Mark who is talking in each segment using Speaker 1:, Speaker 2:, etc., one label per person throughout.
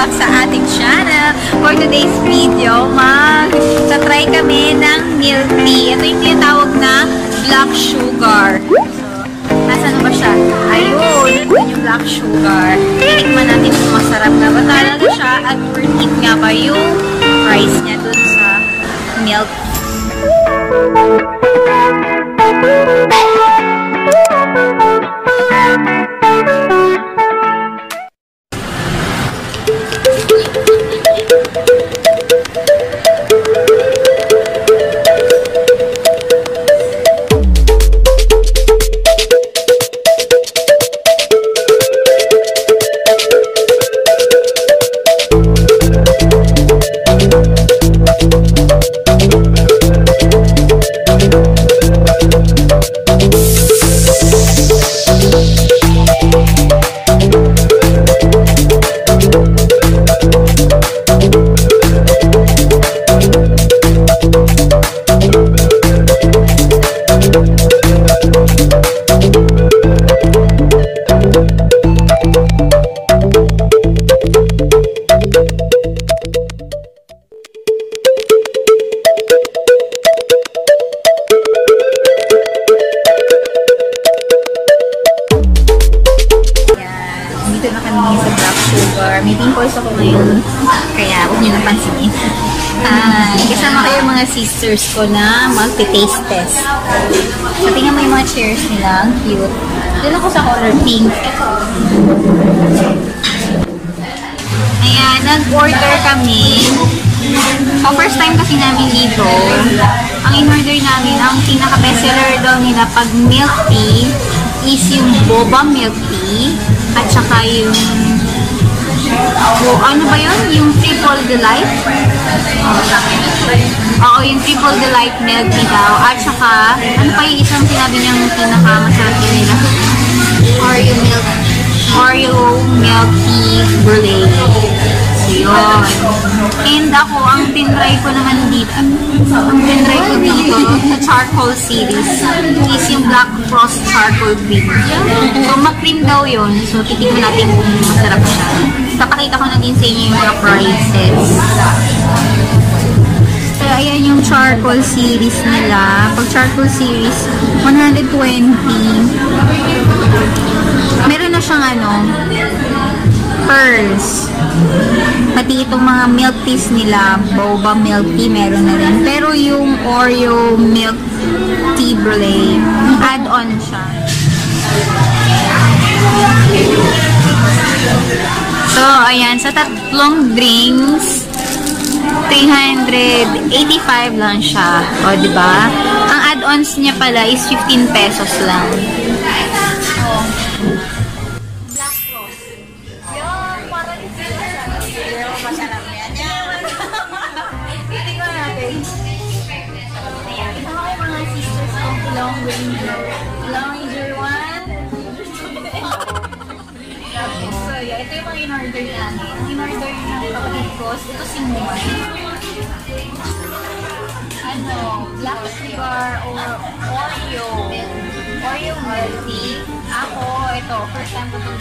Speaker 1: back sa ating channel. For today's video, mag-try kami ng milk tea. Ito yung tinatawag na black sugar. So, nasaan na ba siya? Ayun, yung black sugar. Titikman natin kung masarap na ba talaga siya at worth it nga ba yung price niya dun sa milk tea. Dito na kami sa black sugar. May pimples ako ngayon. Kaya huwag nyo napansinin. Kasama ko yung mga sisters ko na mag-taste test. So, tingnan mo yung mga chairs nila. Ang cute. Doon ako sa color pink. Ayan, nag-order kami. So, first time kasi namin dito. Ang in-order namin, ang pinaka-bestseller daw nila pag milk tea is yung boba milk tea. At saka yung ano ba yun? Yung triple delight? Oo, yung triple delight milk tea daw. At saka, ano pa yung isang sinabi niyang pinaka-masarap yun nila? Oreo milk tea brulee. So, yun. And ako, ang tinry ko naman dito, sa charcoal series is yung Black Frost Charcoal Cream. So, mag-cream daw yun. So, titignan natin kung masarap siya. Papakita ko na din sa inyo yung mga prices. So, ayan yung charcoal series nila. Pag charcoal series, 120. Meron na siyang pearls. Pati itong mga milk teas nila, boba milk tea, meron na rin. Pero yung Oreo milk tea brulee, add-on siya. So, ayan, sa tatlong drinks, 385 lang siya. O, diba? Ang add-ons niya pala is 15 pesos lang. Long Ranger 1. So, yeah, ito yung mga in-order namin. In-order ng kapatid ko. Ito si Moa. Black sugar or Oreo milk tea. Ako, ito, first time ko itong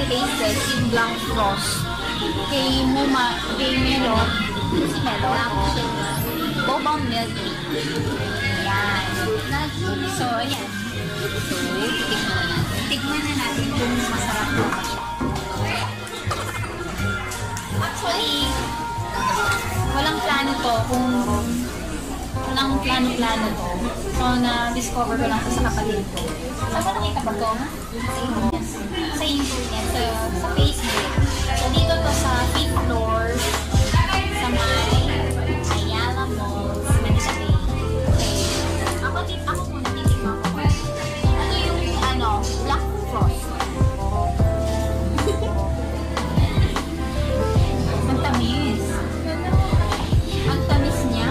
Speaker 1: taste yung Black Frost. Kay Melo, si Melo, boba milk tea. Ayan. So, ayan. So, tikman na natin kung masarap na ba siya. Actually, walang plano to to. So, na-discover ko lang sa kapatid ko. Saan ko nakita ba ito? Sa internet, sa Facebook. So, dito to sa 5th floor sa may Ayala Malls, Manila Bay. Ako muna titignan ko. Ito yung Black Frost. Ang tamis. Ang tamis niya.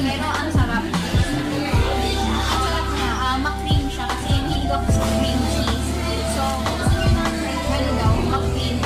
Speaker 1: Pero ang sarap. Ang sarap niya. Ma-cream siya kasi hilig ako sa cream cheese. So, gusto nyo ng cream daw, ma-cream.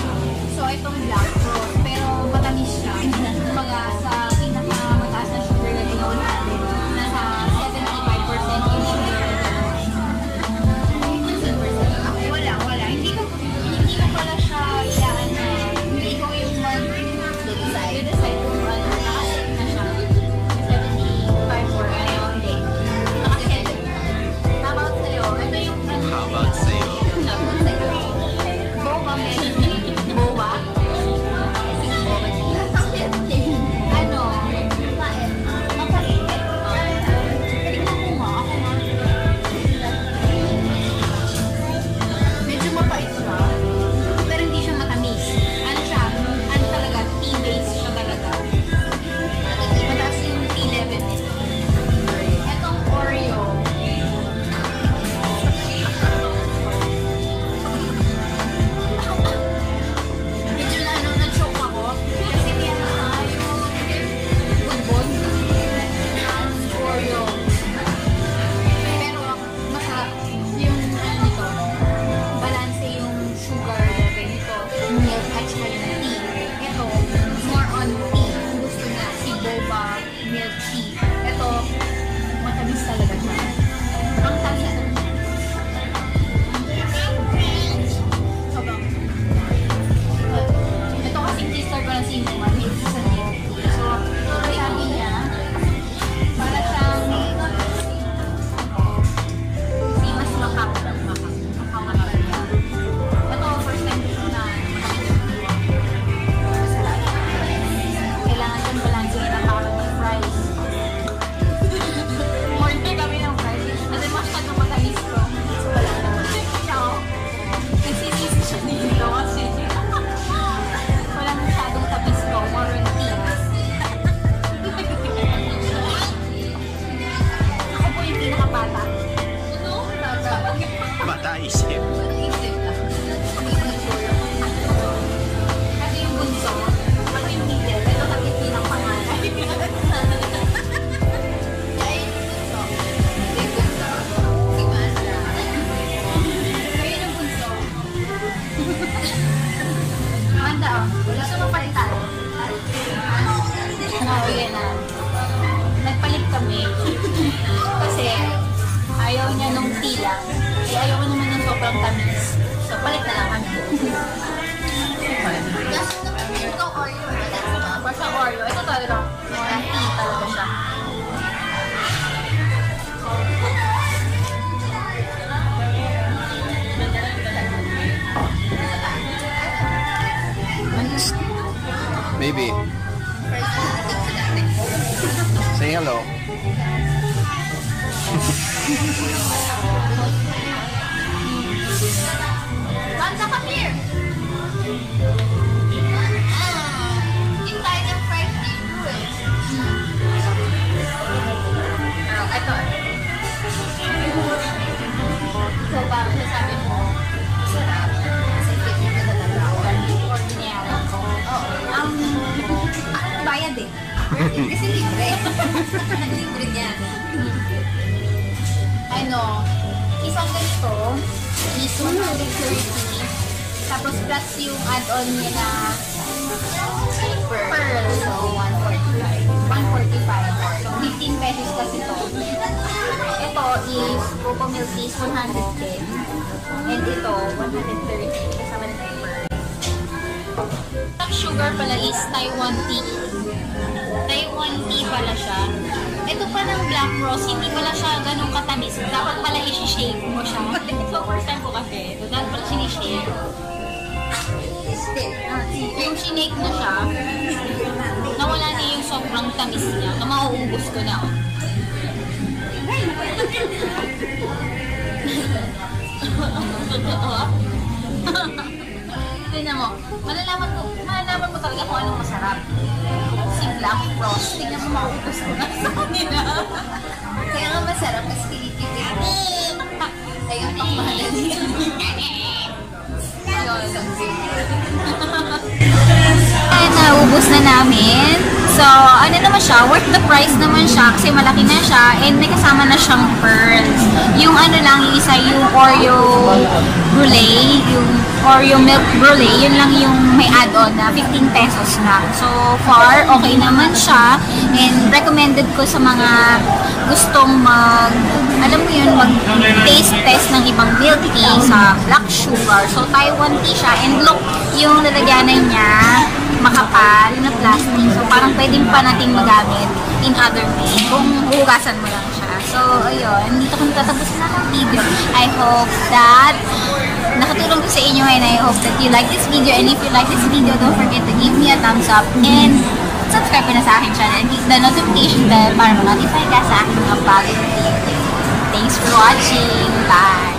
Speaker 1: siya, oh. Gusto mo palitan? Oo, yun na. Nagpalit kami. Kasi, ayaw niya nung tea lang. Kaya ayaw ko naman ng sobrang tamis. So, palit na lang kami. Ito Oreo. Basta Oreo. Ito talaga. More tea talaga siya.
Speaker 2: Maybe. Say hello.
Speaker 1: Manda, come here! Yung tayo ng fried noodles. Ito. So, parang sasabi mo, sarap. Kasi fit mo na talaga ako. Ordinary. Ako bayad eh. Kasi libre. Libre niya. Ano, isang ganito is 130. Tapos plus yung add-on niya na pearl. So, 145. 145. So, 15 pesos kasi to. Ito is cocoa milk tea is 110. And ito, 130. Kasama na yung pearl. Ang sugar pala is Taiwan tea. Taiwan tea pala siya. Ito pa ng black rose, hindi pala siya ganun katamis. Dapat pala i-shake mo siya. So, first time ko kasi. So, dapat pala sinishake. Yung sinake na siya, nawala na yung sobrang tamis niya. So, mauubos ko na. Tignan mo. Malalaman mo talaga kung anong masarap. Si Black Frost. Tingnan mo, mauubos ko na sa kanila. Kaya nga masarap kasi kinikipin mo. Kaya ang pangmahalan niya. Ayun, naubos na namin. So, ano naman siya, worth the price naman siya kasi malaki na siya and may kasama na siyang pearls. Yung ano lang, yung isa, yung Oreo brulee, yung Oreo milk brulee, yun lang yung may add-on na 15 pesos lang. So, far, okay naman siya and recommended ko sa mga gustong alam mo yun, mag-taste test ng ibang milk tea sa black sugar. So, Taiwan tea siya and look, yung lalagyanan niya, makapal na plastic. So, parang pwedeng pa nating magamit in other way kung hugasan mo lang siya. So, ayun. Dito kung tatapusin na ng video. I hope that nakatulong ko sa inyo and I hope that you like this video. And if you like this video, don't forget to give me a thumbs up and subscribe ko na sa aking channel and hit the notification bell para ma-notify ka sa aking mga bagong video. Thanks for watching. Bye!